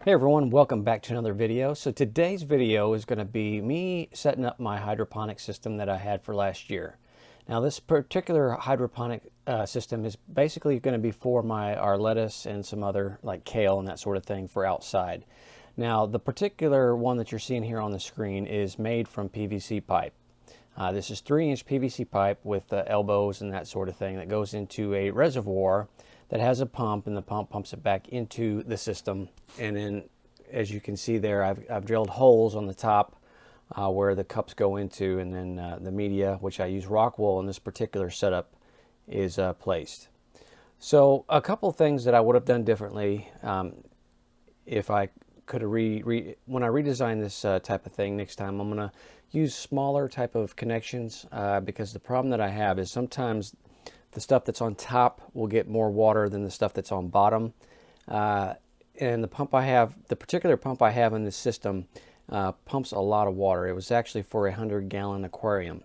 Hey everyone, welcome back to another video. So today's video is going to be me setting up my hydroponic system that I had for last year. Now this particular hydroponic system is basically going to be for our lettuce and some other like kale and that sort of thing for outside. Now the particular one that you're seeing here on the screen is made from PVC pipe. This is 3-inch PVC pipe with elbows and that sort of thing that goes into a reservoir that has a pump, and the pump pumps it back into the system. And then, as you can see there, I've drilled holes on the top where the cups go into, and then the media, which I use Rockwool in this particular setup, is placed. So a couple things that I would have done differently if I could have when I redesign this type of thing next time, I'm going to use smaller type of connections because the problem that I have is sometimes the stuff that's on top will get more water than the stuff that's on bottom. And the pump I have, the particular pump I have in this system, pumps a lot of water. It was actually for a 100-gallon aquarium.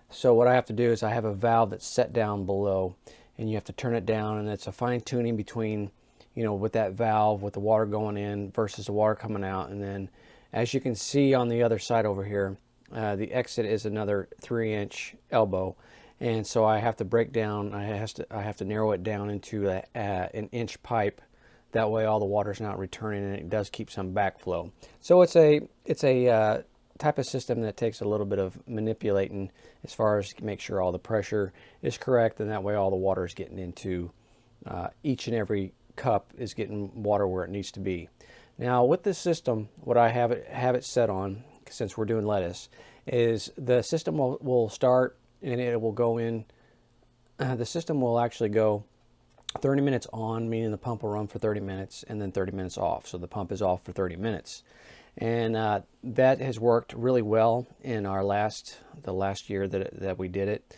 So what I have to do is I have a valve that's set down below, and you have to turn it down, and it's a fine tuning between, you know, with that valve, with the water going in versus the water coming out. And then as you can see on the other side over here, the exit is another 3-inch elbow. And so I have to break down, I have to narrow it down into an inch pipe. That way all the water's not returning, and it does keep some backflow. So it's a type of system that takes a little bit of manipulating as far as to make sure all the pressure is correct, and that way all the water is getting into each and every cup is getting water where it needs to be. Now with this system, what I have it set on, since we're doing lettuce, is the system will start, and it will go in, the system will actually go 30 minutes on, meaning the pump will run for 30 minutes, and then 30 minutes off. So the pump is off for 30 minutes. And that has worked really well in the last year that we did it.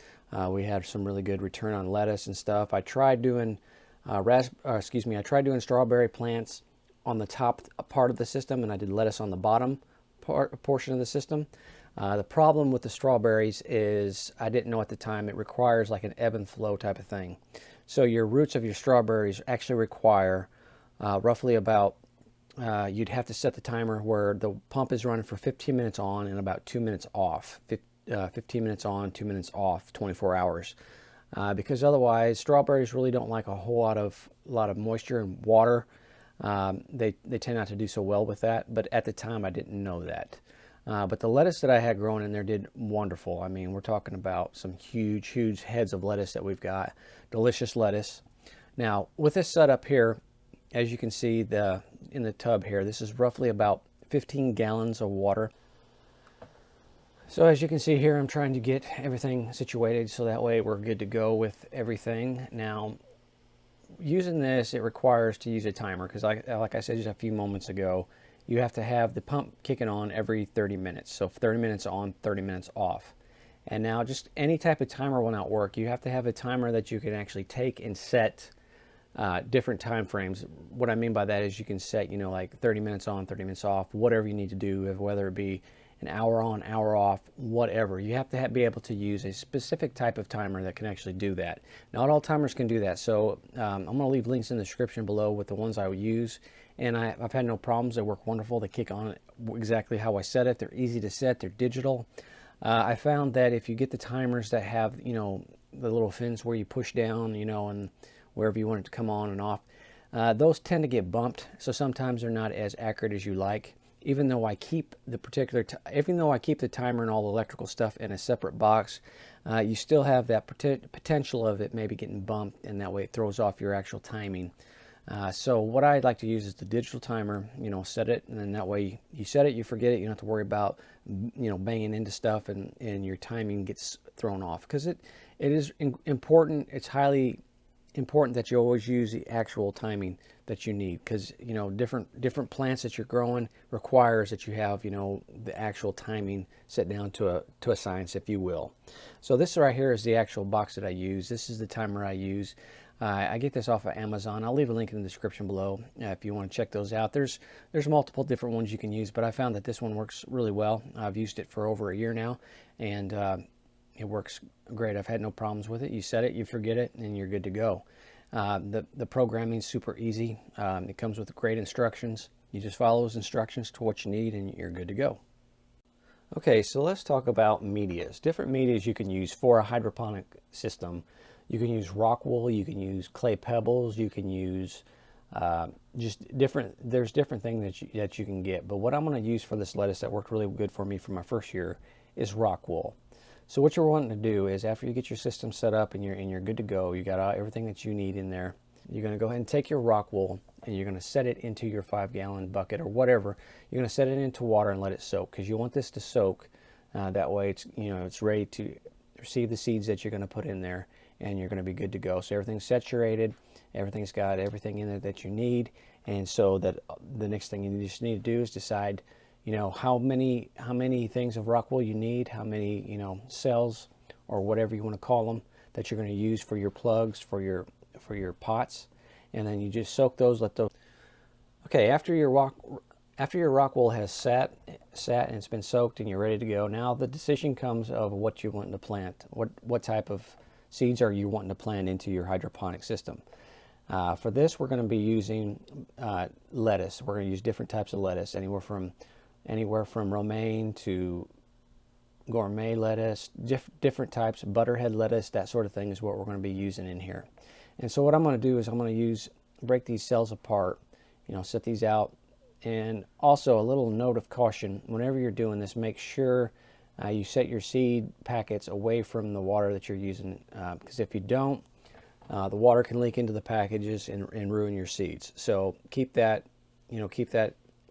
We had some really good return on lettuce and stuff. I tried doing strawberry plants on the top part of the system, and I did lettuce on the bottom portion of the system. The problem with the strawberries is I didn't know at the time it requires like an ebb and flow type of thing. So your roots of your strawberries actually require roughly about, you'd have to set the timer where the pump is running for 15 minutes on and about 2 minutes off. 15 minutes on, 2 minutes off, 24 hours. Because otherwise strawberries really don't like a whole lot of moisture and water. They tend not to do so well with that, but at the time I didn't know that. But the lettuce that I had growing in there did wonderful. I mean, we're talking about some huge heads of lettuce that we've got. Delicious lettuce. Now, with this setup here, as you can see in the tub here, this is roughly about 15 gallons of water. So as you can see here, I'm trying to get everything situated so that way we're good to go with everything. Now, using this, it requires to use a timer because like I said just a few moments ago, you have to have the pump kicking on every 30 minutes. So 30 minutes on, 30 minutes off. And now just any type of timer will not work. You have to have a timer that you can actually take and set different time frames. What I mean by that is you can set, you know, like 30 minutes on, 30 minutes off, whatever you need to do, whether it be an hour on, hour off, whatever. You have to be able to use a specific type of timer that can actually do that. Not all timers can do that. So I'm going to leave links in the description below with the ones I would use. And I've had no problems. They work wonderful. They kick on exactly how I set it. They're easy to set. They're digital. I found that if you get the timers that have, you know, the little fins where you push down, you know, and wherever you want it to come on and off, those tend to get bumped. So sometimes they're not as accurate as you like. Even though I keep the timer and all the electrical stuff in a separate box, you still have that potential of it maybe getting bumped, and that way it throws off your actual timing. So what I like to use is the digital timer, you know, set it, and then that way you set it, you forget it, you don't have to worry about, you know, banging into stuff and your timing gets thrown off. Because it is important, it's highly important that you always use the actual timing that you need, because, you know, different plants that you're growing requires that you have, you know, the actual timing set down to a science, if you will. So this right here is the actual box that I use. This is the timer I use. I get this off of Amazon. I'll leave a link in the description below if you want to check those out. There's multiple different ones you can use, but I found that this one works really well. I've used it for over a year now, and it works great. I've had no problems with it. You set it, you forget it, and you're good to go. The programming is super easy. It comes with great instructions. You just follow those instructions to what you need and you're good to go. Okay, so let's talk about medias. Different medias you can use for a hydroponic system. You can use Rockwool, you can use clay pebbles, you can use there's different things that you can get. But what I'm going to use for this lettuce that worked really good for me for my first year is Rockwool. So what you're wanting to do is, after you get your system set up and you're good to go, you got everything that you need in there, you're going to go ahead and take your Rockwool and you're going to set it into your 5-gallon bucket or whatever. You're going to set it into water and let it soak, because you want this to soak. That way it's ready to receive the seeds that you're going to put in there, and you're going to be good to go. So everything's saturated, everything's got everything in it that you need, and so that the next thing you just need to do is decide, how many things of Rockwool you need, how many cells or whatever you want to call them that you're going to use for your plugs, for your pots, and then you just soak those, let those. Okay, after your Rockwool has sat and it's been soaked and you're ready to go, now the decision comes of what you want to plant. What type of seeds are you wanting to plant into your hydroponic system? For this, we're going to be using lettuce. We're going to use different types of lettuce, anywhere from romaine to gourmet lettuce, different types of butterhead lettuce, that sort of thing is what we're going to be using in here. And so what I'm going to do is I'm going to break these cells apart, set these out. And also, a little note of caution: whenever you're doing this, make sure you set your seed packets away from the water that you're using, because if you don't, the water can leak into the packages and ruin your seeds. So keep that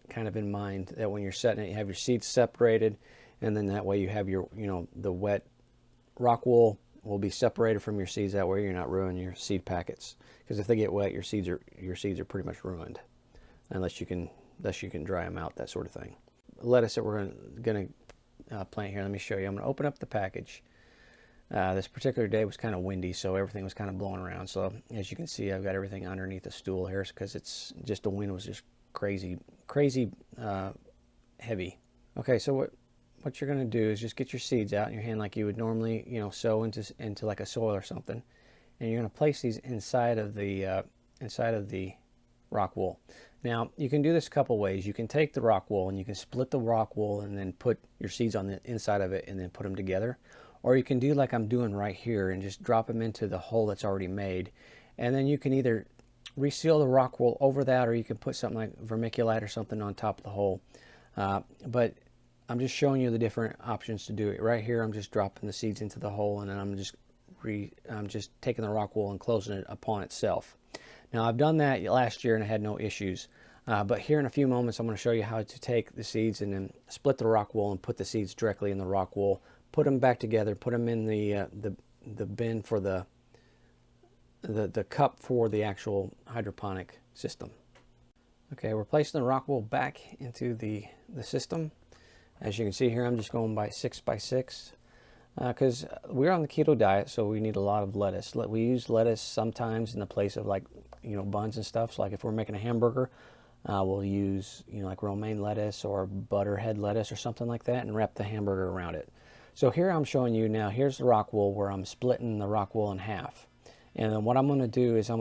kind of in mind, that when you're setting it, you have your seeds separated, and then that way you have your, the wet Rockwool will be separated from your seeds. That way you're not ruining your seed packets, because if they get wet, your seeds are pretty much ruined, unless you can dry them out, that sort of thing. Lettuce that we're going to plant here, let me show you. I'm going to open up the package. This particular day was kind of windy, so everything was kind of blowing around. So as you can see, I've got everything underneath the stool here, because it's just, the wind was just crazy heavy. Okay, so what you're going to do is just get your seeds out in your hand like you would normally, sow into like a soil or something, and you're going to place these inside of the Rockwool. Now, you can do this a couple ways. You can take the Rockwool and you can split the Rockwool and then put your seeds on the inside of it and then put them together. Or you can do like I'm doing right here and just drop them into the hole that's already made. And then you can either reseal the Rockwool over that, or you can put something like vermiculite or something on top of the hole. But I'm just showing you the different options to do it. Right here, I'm just dropping the seeds into the hole, and then I'm just taking the Rockwool and closing it upon itself. Now, I've done that last year and I had no issues. But here in a few moments, I'm going to show you how to take the seeds and then split the Rockwool and put the seeds directly in the Rockwool. Put them back together. Put them in the bin for the cup for the actual hydroponic system. Okay, we're placing the Rockwool back into the system. As you can see here, I'm just going by 6 by 6 because we're on the keto diet, so we need a lot of lettuce. We use lettuce sometimes in the place of, like, buns and stuff. So like if we're making a hamburger, we'll use like romaine lettuce or butterhead lettuce or something like that, and wrap the hamburger around it. So here I'm showing you now, here's the Rockwool where I'm splitting the Rockwool in half. And then what I'm going to do is I'm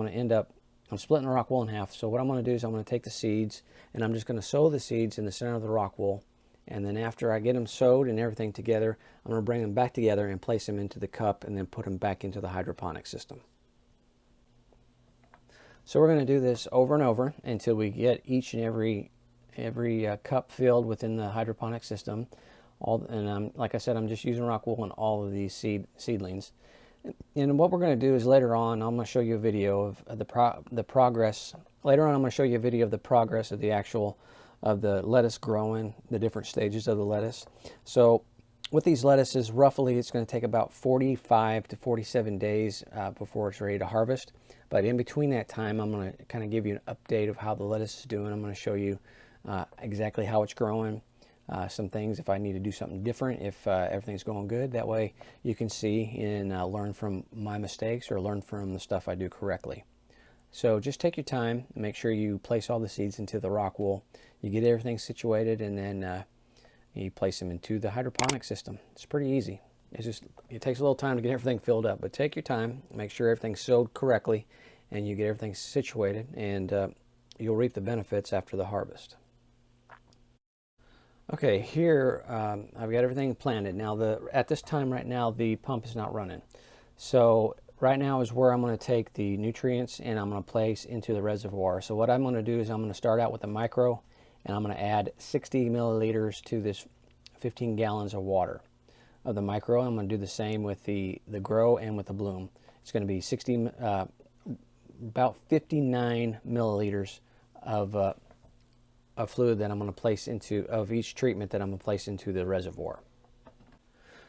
splitting the Rockwool in half. So what I'm going to do is I'm going to take the seeds and I'm just going to sow the seeds in the center of the Rockwool. And then after I get them sowed and everything together, I'm going to bring them back together and place them into the cup and then put them back into the hydroponic system. So we're going to do this over and over until we get each and every cup filled within the hydroponic system. Like I said, I'm just using Rockwool on all of these seedlings. And what we're going to do is later on, I'm going to show you a video of the progress. Later on, I'm going to show you a video of the progress of the lettuce growing, the different stages of the lettuce. So with these lettuces, roughly it's going to take about 45 to 47 days before it's ready to harvest. But in between that time, I'm going to kind of give you an update of how the lettuce is doing. I'm going to show you exactly how it's growing, some things if I need to do something different, if everything's going good. That way you can see and learn from my mistakes or learn from the stuff I do correctly. So just take your time and make sure you place all the seeds into the Rockwool. You get everything situated, and then you place them into the hydroponic system. It's pretty easy. It takes a little time to get everything filled up, but take your time, make sure everything's sowed correctly, and you get everything situated, and you'll reap the benefits after the harvest. Okay, here I've got everything planted. Now at this time right now the pump is not running. So right now is where I'm going to take the nutrients and I'm going to place into the reservoir. So what I'm going to do is I'm going to start out with a micro and I'm going to add 60 milliliters to this 15 gallons of water of the micro. I'm going to do the same with the grow and with the bloom. It's going to be about 59 milliliters of fluid that I'm going to place into, of each treatment that I'm going to place into the reservoir.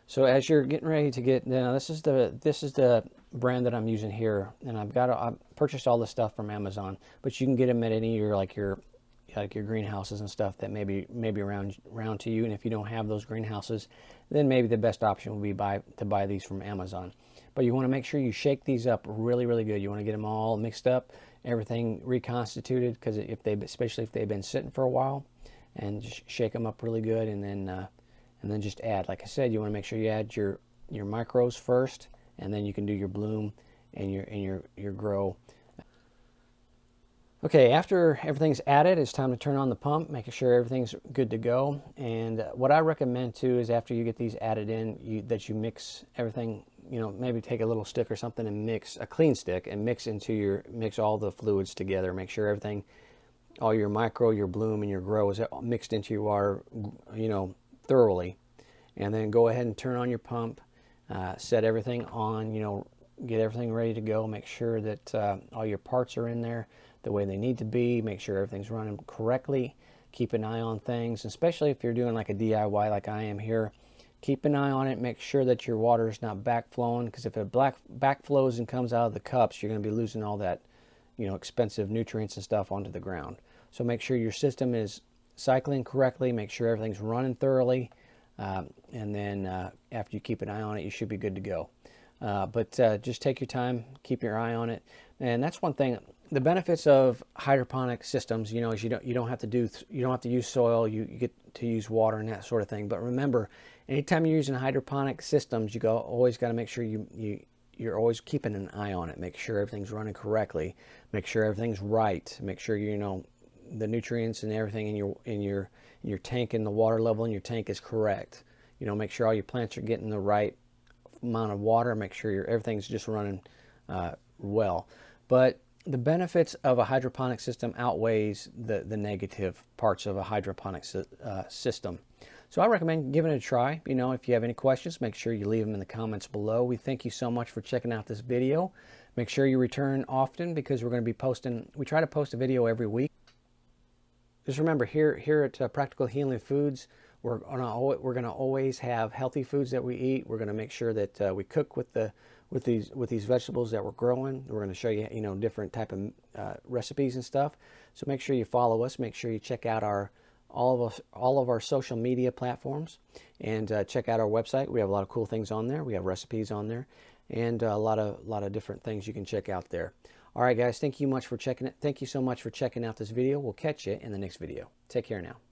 So as you're getting ready to get, now this is the brand that I'm using here, and I've purchased all this stuff from Amazon, but you can get them at any of your greenhouses and stuff that maybe around to you. And if you don't have those greenhouses, then maybe the best option would be to buy these from Amazon. But you want to make sure you shake these up really, really good. You want to get them all mixed up, everything reconstituted, because especially if they've been sitting for a while, and just shake them up really good, and then just add. Like I said, you want to make sure you add your micros first, and then you can do your bloom and your grow. Okay, after everything's added, it's time to turn on the pump, making sure everything's good to go. And what I recommend too is after you get these added in, that you mix everything. You know, maybe take a little stick or something and mix a clean stick and mix all the fluids together. Make sure everything, all your micro, your bloom, and your grow is mixed into your water, thoroughly. And then go ahead and turn on your pump, set everything on. Get everything ready to go. Make sure that all your parts are in there the way they need to be. Make sure everything's running correctly. Keep an eye on things, especially if you're doing like a DIY like I am here. Keep an eye on it. Make sure that your water is not backflowing, because if it backflows and comes out of the cups, you're going to be losing all that, expensive nutrients and stuff onto the ground. So make sure your system is cycling correctly. Make sure everything's running thoroughly, and then after you keep an eye on it, you should be good to go. But just take your time, keep your eye on it, and that's one thing. The benefits of hydroponic systems, is you don't have to use soil. You get to use water and that sort of thing. But remember, anytime you're using hydroponic systems, always got to make sure you're always keeping an eye on it. Make sure everything's running correctly. Make sure everything's right. Make sure the nutrients and everything in your tank and the water level in your tank is correct. Make sure all your plants are getting the right amount of water. Make sure everything's just running well. But the benefits of a hydroponic system outweighs the negative parts of a hydroponic system. So I recommend giving it a try. If you have any questions, make sure you leave them in the comments below. We thank you so much for checking out this video. Make sure you return often, because we're going to be posting, we try to post a video every week. Just remember, here at Practical Healing Foods, we're gonna always have healthy foods that we eat. We're gonna make sure that we cook with these vegetables that we're growing. We're gonna show you different type of recipes and stuff. So make sure you follow us. Make sure you check out all of our social media platforms, and check out our website. We have a lot of cool things on there. We have recipes on there, and a lot of different things you can check out there. All right, guys, thank you so much for checking out this video. We'll catch you in the next video. Take care now.